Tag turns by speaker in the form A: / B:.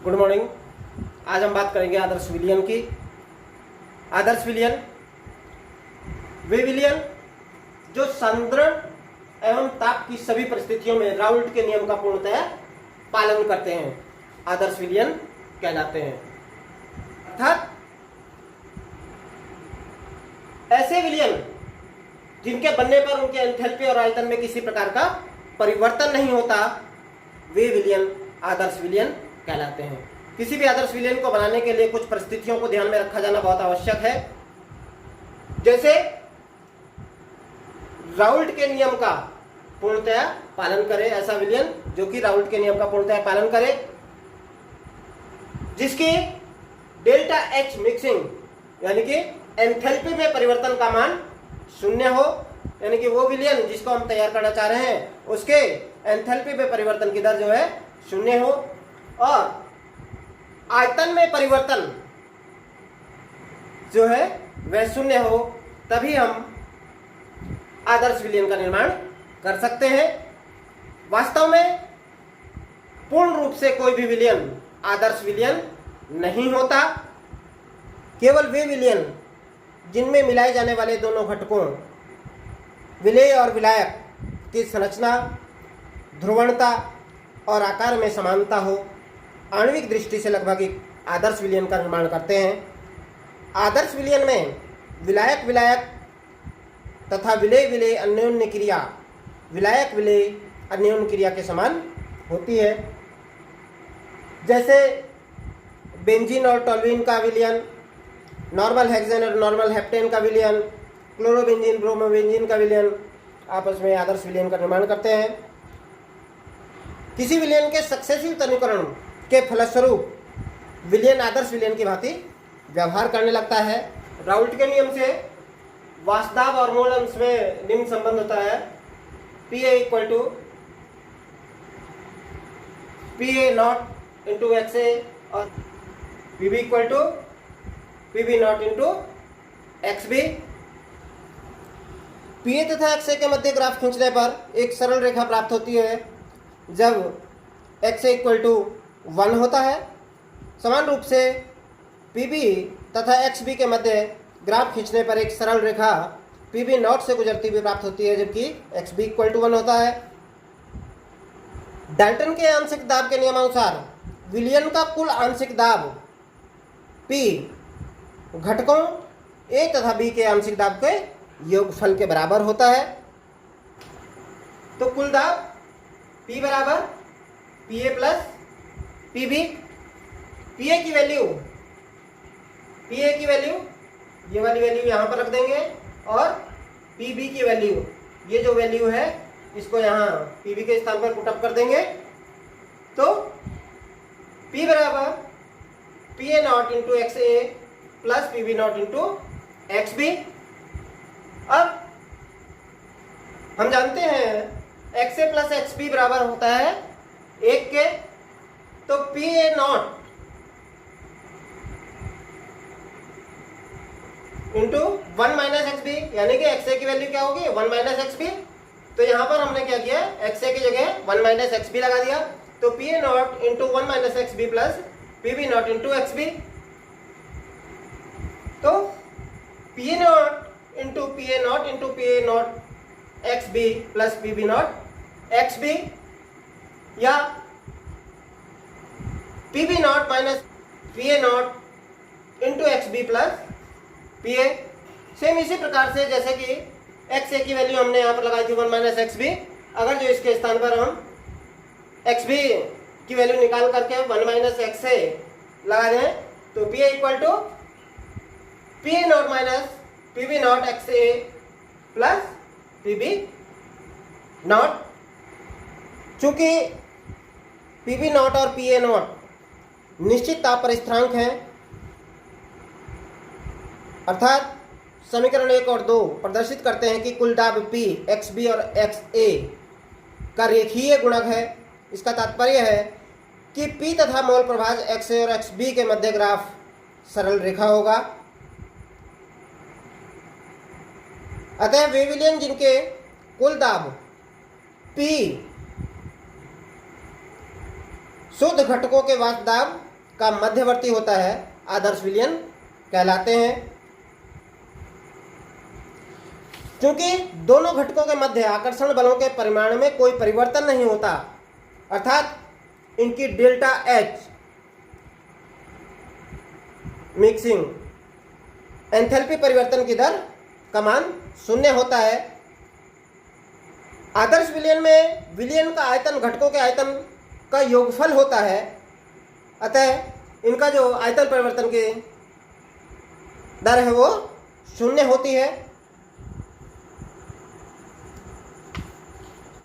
A: Good morning. आज हम बात करेंगे आदर्श विलयन की। आदर्श विलयन वे विलयन जो सांद्रण एवं ताप की सभी परिस्थितियों में राउल्ट के नियम का पूर्णतः पालन करते हैं, आदर्श विलयन कहलाते हैं। अर्थात ऐसे विलयन जिनके बनने पर उनके एंथैल्पी और आयतन में किसी प्रकार का परिवर्तन नहीं होता, वे विलयन आदर्श विलयन कहलाते हैं। किसी भी आदर्श विलयन को बनाने के लिए कुछ परिस्थितियों को ध्यान में रखा जाना बहुत आवश्यक है। जैसे राउल्ट के नियम का पूर्णतया पालन करे, ऐसा विलयन जो कि राउल्ट के नियम का पूर्णतया पालन करे, जिसकी डेल्टा एच मिक्सिंग यानी कि एंथैल्पी में परिवर्तन का मान शून्य हो, यानी कि वो विलयन जिसको हम तैयार करना चाह रहे हैं उसके एंथैल्पी में परिवर्तन की दर जो है शून्य हो, और आयतन में परिवर्तन जो है वह शून्य हो, तभी हम आदर्श विलयन का निर्माण कर सकते हैं। वास्तव में पूर्ण रूप से कोई भी विलयन आदर्श विलयन नहीं होता। केवल वे विलयन जिनमें मिलाए जाने वाले दोनों घटकों विलेय और विलायक की संरचना, ध्रुवणता और आकार में समानता हो, आणविक दृष्टि से लगभग एक आदर्श विलयन का निर्माण करते हैं। आदर्श विलयन में विलायक विलायक तथा विलेय विलेय अन्योन्य क्रिया विलायक विलेय अन्योन्य क्रिया के समान होती है। जैसे बेंजीन और टोल्यूइन का विलयन, नॉर्मल हेक्सेन और नॉर्मल हेप्टेन का विलयन, क्लोरोबेंजीन ब्रोमोबेंजीन का विलयन आपस में आदर्श विलयन का निर्माण करते हैं। किसी विलयन के सक्सेसिव तनुकरण के फलस्वरूप विलयन आदर्श विलयन की भांति व्यवहार करने लगता है। राउल्ट के नियम से वास्तव और मूल अंश में निम्न संबंध होता है, Pa equal to Pa naught into XA और Pb equal to Pb naught into XB। Pa तथा XA के मध्य ग्राफ खींचने पर एक सरल रेखा प्राप्त होती है जब XA इक्वल टू 1 होता है। समान रूप से Pb तथा XB के मध्य ग्राफ खींचने पर एक सरल रेखा Pb नॉट से गुजरती हुई प्राप्त होती है, जबकि XB इक्वल टू 1 होता है। डाल्टन के आंशिक दाब के नियमानुसार विलयन का कुल आंशिक दाब P घटकों A तथा B के आंशिक दाब के योगफल के बराबर होता है। तो कुल दाब P बराबर Pa प्लस Pb। Pa की वैल्यू ये वाली वैल्यू यहाँ पर रख देंगे, और Pb की वैल्यू ये जो वैल्यू है इसको यहाँ Pb के स्थान पर पुटअप कर देंगे। तो P बराबर Pa naught into XA plus Pb naught into XB। अब हम जानते हैं XA प्लस XB बराबर होता है 1 के, तो Pa naught into 1 minus XB, यानी कि XA की वैल्यू क्या होगी 1 माइनस XB। तो यहाँ पर हमने क्या किया, XA की जगह 1 माइनस XB लगा दिया। तो Pa naught into 1 minus XB plus Pb naught into XB। तो Pa naught into Pa naught into Pa not XB plus Pb not XB, या Pb not minus Pa naught into XB plus Pa। Same इसी प्रकार से जैसे कि XA की value हमने यहाँ पर लगाई थी 1 माइनस XB, अगर जो इसके स्थान पर हम XB की वैल्यू निकाल करके 1 माइनस XA लगा दें, तो Pa equal to Pa naught minus Pb naught XA plus Pb naught. चूंकि Pb नॉट और Pa नॉट निश्चित ताप पर स्थिरांक हैं, अर्थात समीकरण 1 और 2 प्रदर्शित करते हैं कि कुल दाब P XB और XA का रेखीय गुणक है। इसका तात्पर्य है कि P तथा मोल प्रभाज XA और XB के मध्य ग्राफ सरल रेखा होगा। अतः वे विलयन जिनके कुल दाब P शुद्ध घटकों के वास्तव दाब का मध्यवर्ती होता है आदर्श विलयन कहलाते हैं। क्योंकि दोनों घटकों के मध्य आकर्षण बलों के परिमाण में कोई परिवर्तन नहीं होता, अर्थात इनकी डेल्टा एच मिक्सिंग एंथैल्पी परिवर्तन की दर का मान 0 होता है। आदर्श विलयन में विलयन का आयतन घटकों के आयतन का योगफल होता है, अतः इनका जो आयतन परिवर्तन की दर है वो 0 होती है।